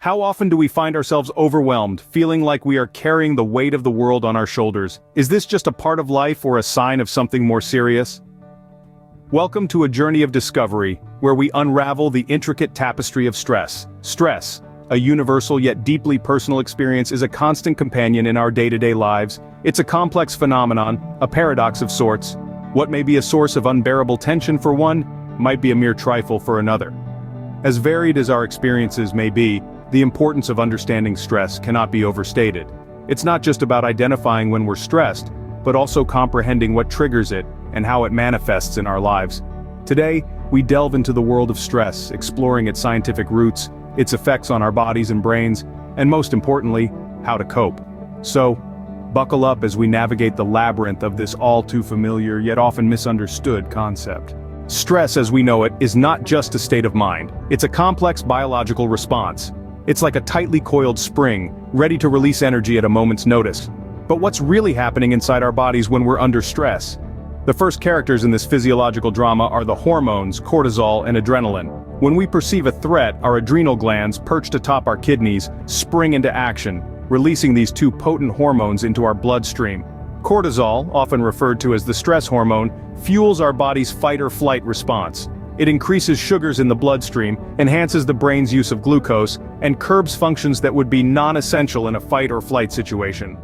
How often do we find ourselves overwhelmed, feeling like we are carrying the weight of the world on our shoulders? Is this just a part of life or a sign of something more serious? Welcome to a journey of discovery, where we unravel the intricate tapestry of stress. Stress, a universal yet deeply personal experience, is a constant companion in our day-to-day lives. It's a complex phenomenon, a paradox of sorts. What may be a source of unbearable tension for one, might be a mere trifle for another. As varied as our experiences may be, the importance of understanding stress cannot be overstated. It's not just about identifying when we're stressed, but also comprehending what triggers it and how it manifests in our lives. Today, we delve into the world of stress, exploring its scientific roots, its effects on our bodies and brains, and most importantly, how to cope. So, buckle up as we navigate the labyrinth of this all too familiar yet often misunderstood concept. Stress as we know it is not just a state of mind, it's a complex biological response. It's like a tightly coiled spring, ready to release energy at a moment's notice. But what's really happening inside our bodies when we're under stress? The first characters in this physiological drama are the hormones, cortisol and adrenaline. When we perceive a threat, our adrenal glands, perched atop our kidneys, spring into action, releasing these two potent hormones into our bloodstream. Cortisol, often referred to as the stress hormone, fuels our body's fight-or-flight response. It increases sugars in the bloodstream, enhances the brain's use of glucose, and curbs functions that would be non-essential in a fight-or-flight situation.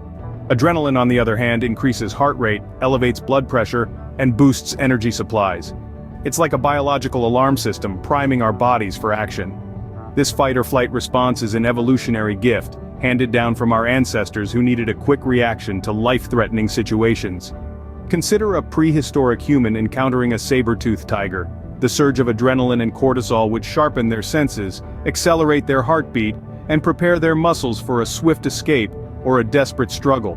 Adrenaline, on the other hand, increases heart rate, elevates blood pressure, and boosts energy supplies. It's like a biological alarm system, priming our bodies for action. This fight-or-flight response is an evolutionary gift, handed down from our ancestors who needed a quick reaction to life-threatening situations. Consider a prehistoric human encountering a saber-toothed tiger. The surge of adrenaline and cortisol would sharpen their senses, accelerate their heartbeat, and prepare their muscles for a swift escape or a desperate struggle.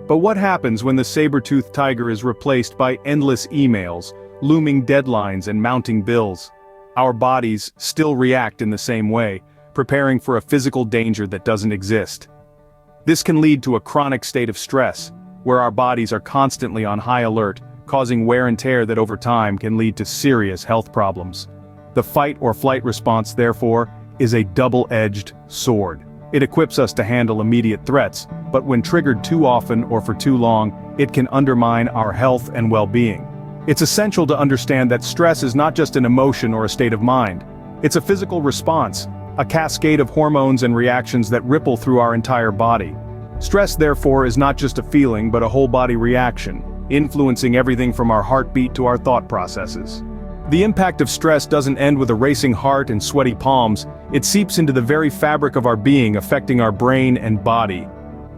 But what happens when the saber-toothed tiger is replaced by endless emails, looming deadlines and mounting bills? Our bodies still react in the same way, preparing for a physical danger that doesn't exist. This can lead to a chronic state of stress, where our bodies are constantly on high alert, causing wear and tear that over time can lead to serious health problems. The fight-or-flight response, therefore, is a double-edged sword. It equips us to handle immediate threats, but when triggered too often or for too long, it can undermine our health and well-being. It's essential to understand that stress is not just an emotion or a state of mind. It's a physical response, a cascade of hormones and reactions that ripple through our entire body. Stress, therefore, is not just a feeling but a whole-body reaction, influencing everything from our heartbeat to our thought processes. The impact of stress doesn't end with a racing heart and sweaty palms, it seeps into the very fabric of our being, affecting our brain and body.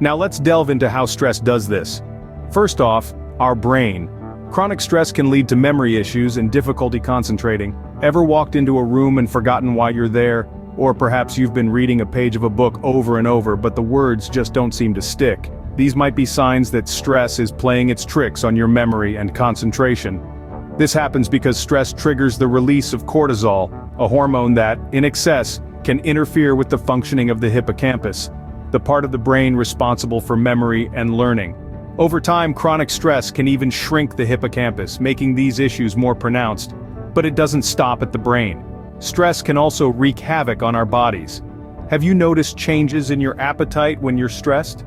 Now let's delve into how stress does this. First off, our brain. Chronic stress can lead to memory issues and difficulty concentrating. Ever walked into a room and forgotten why you're there? Or perhaps you've been reading a page of a book over and over, but the words just don't seem to stick. These might be signs that stress is playing its tricks on your memory and concentration. This happens because stress triggers the release of cortisol, a hormone that, in excess, can interfere with the functioning of the hippocampus, the part of the brain responsible for memory and learning. Over time, chronic stress can even shrink the hippocampus, making these issues more pronounced. But it doesn't stop at the brain. Stress can also wreak havoc on our bodies. Have you noticed changes in your appetite when you're stressed?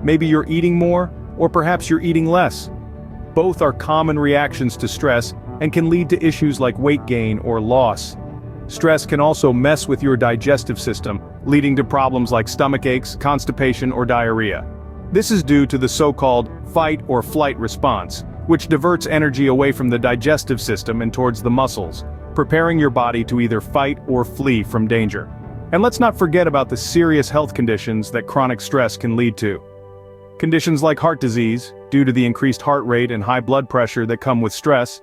Maybe you're eating more, or perhaps you're eating less. Both are common reactions to stress and can lead to issues like weight gain or loss. Stress can also mess with your digestive system, leading to problems like stomach aches, constipation, or diarrhea. This is due to the so-called fight-or-flight response, which diverts energy away from the digestive system and towards the muscles, preparing your body to either fight or flee from danger. And let's not forget about the serious health conditions that chronic stress can lead to. Conditions like heart disease, due to the increased heart rate and high blood pressure that come with stress,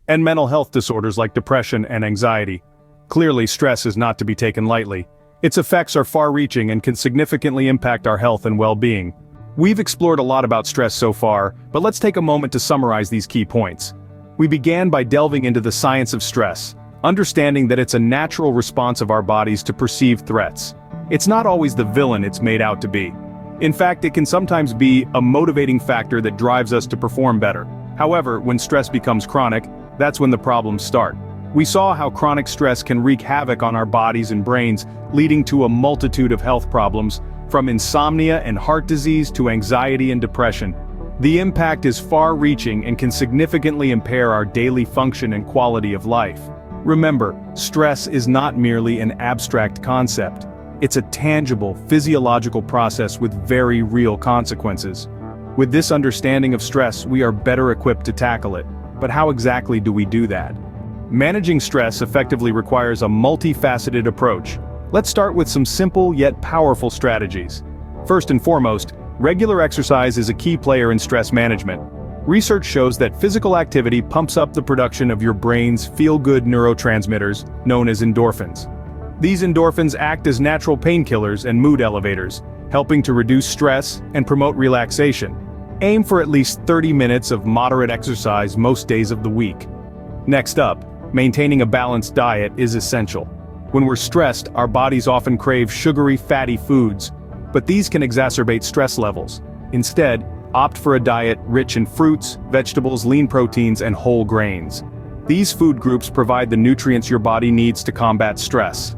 and mental health disorders like depression and anxiety. Clearly, stress is not to be taken lightly. Its effects are far-reaching and can significantly impact our health and well-being. We've explored a lot about stress so far, but let's take a moment to summarize these key points. We began by delving into the science of stress, understanding that it's a natural response of our bodies to perceived threats. It's not always the villain it's made out to be. In fact, it can sometimes be a motivating factor that drives us to perform better. However, when stress becomes chronic, that's when the problems start. We saw how chronic stress can wreak havoc on our bodies and brains, leading to a multitude of health problems, from insomnia and heart disease to anxiety and depression. The impact is far-reaching and can significantly impair our daily function and quality of life. Remember, stress is not merely an abstract concept. It's a tangible, physiological process with very real consequences. With this understanding of stress, we are better equipped to tackle it. But how exactly do we do that? Managing stress effectively requires a multifaceted approach. Let's start with some simple yet powerful strategies. First and foremost, regular exercise is a key player in stress management. Research shows that physical activity pumps up the production of your brain's feel-good neurotransmitters, known as endorphins. These endorphins act as natural painkillers and mood elevators, helping to reduce stress and promote relaxation. Aim for at least 30 minutes of moderate exercise most days of the week. Next up, maintaining a balanced diet is essential. When we're stressed, our bodies often crave sugary, fatty foods, but these can exacerbate stress levels. Instead, opt for a diet rich in fruits, vegetables, lean proteins, and whole grains. These food groups provide the nutrients your body needs to combat stress.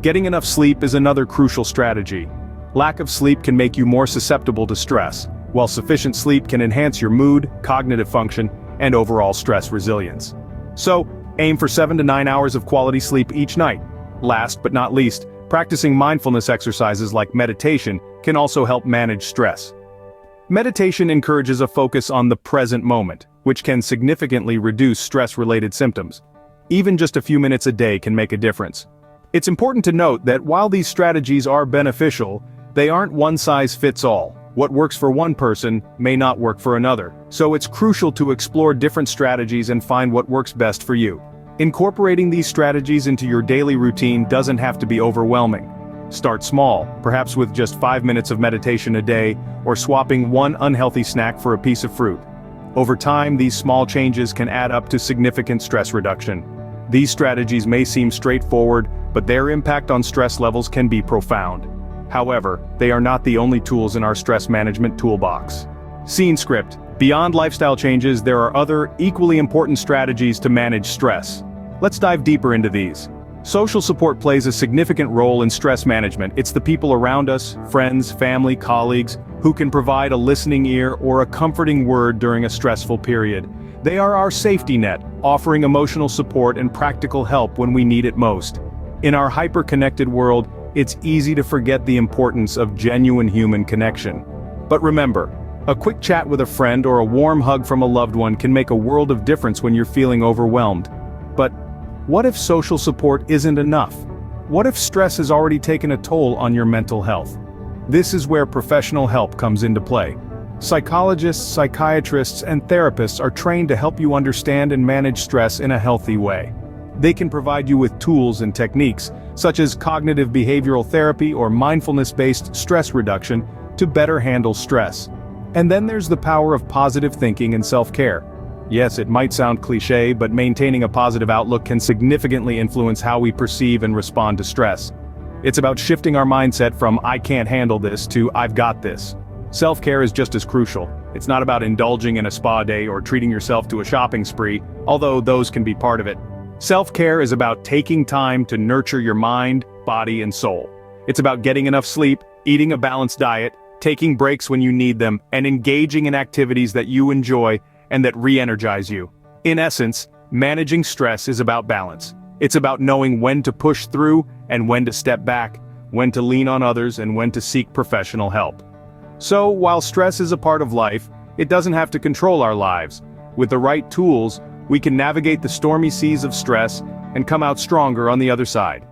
Getting enough sleep is another crucial strategy. Lack of sleep can make you more susceptible to stress, while sufficient sleep can enhance your mood, cognitive function, and overall stress resilience. So, aim for 7 to 9 hours of quality sleep each night. Last but not least, practicing mindfulness exercises like meditation can also help manage stress. Meditation encourages a focus on the present moment, which can significantly reduce stress-related symptoms. Even just a few minutes a day can make a difference. It's important to note that while these strategies are beneficial, they aren't one-size-fits-all. What works for one person may not work for another, so it's crucial to explore different strategies and find what works best for you. Incorporating these strategies into your daily routine doesn't have to be overwhelming. Start small, perhaps with just 5 minutes of meditation a day, or swapping one unhealthy snack for a piece of fruit. Over time, these small changes can add up to significant stress reduction. These strategies may seem straightforward, but their impact on stress levels can be profound. However, they are not the only tools in our stress management toolbox. Scene script. Beyond lifestyle changes, there are other, equally important strategies to manage stress. Let's dive deeper into these. Social support plays a significant role in stress management. It's the people around us, friends, family, colleagues, who can provide a listening ear or a comforting word during a stressful period. They are our safety net, offering emotional support and practical help when we need it most. In our hyper-connected world, it's easy to forget the importance of genuine human connection. But remember, a quick chat with a friend or a warm hug from a loved one can make a world of difference when you're feeling overwhelmed. But what if social support isn't enough? What if stress has already taken a toll on your mental health? This is where professional help comes into play. Psychologists, psychiatrists, and therapists are trained to help you understand and manage stress in a healthy way. They can provide you with tools and techniques, such as cognitive behavioral therapy or mindfulness-based stress reduction, to better handle stress. And then there's the power of positive thinking and self-care. Yes, it might sound cliché, but maintaining a positive outlook can significantly influence how we perceive and respond to stress. It's about shifting our mindset from "I can't handle this" to "I've got this." Self-care is just as crucial. It's not about indulging in a spa day or treating yourself to a shopping spree, although those can be part of it. Self-care is about taking time to nurture your mind, body, and soul. It's about getting enough sleep, eating a balanced diet, taking breaks when you need them, and engaging in activities that you enjoy and that re-energize you. In essence, managing stress is about balance. It's about knowing when to push through and when to step back, when to lean on others and when to seek professional help. So, while stress is a part of life, it doesn't have to control our lives. With the right tools, we can navigate the stormy seas of stress and come out stronger on the other side.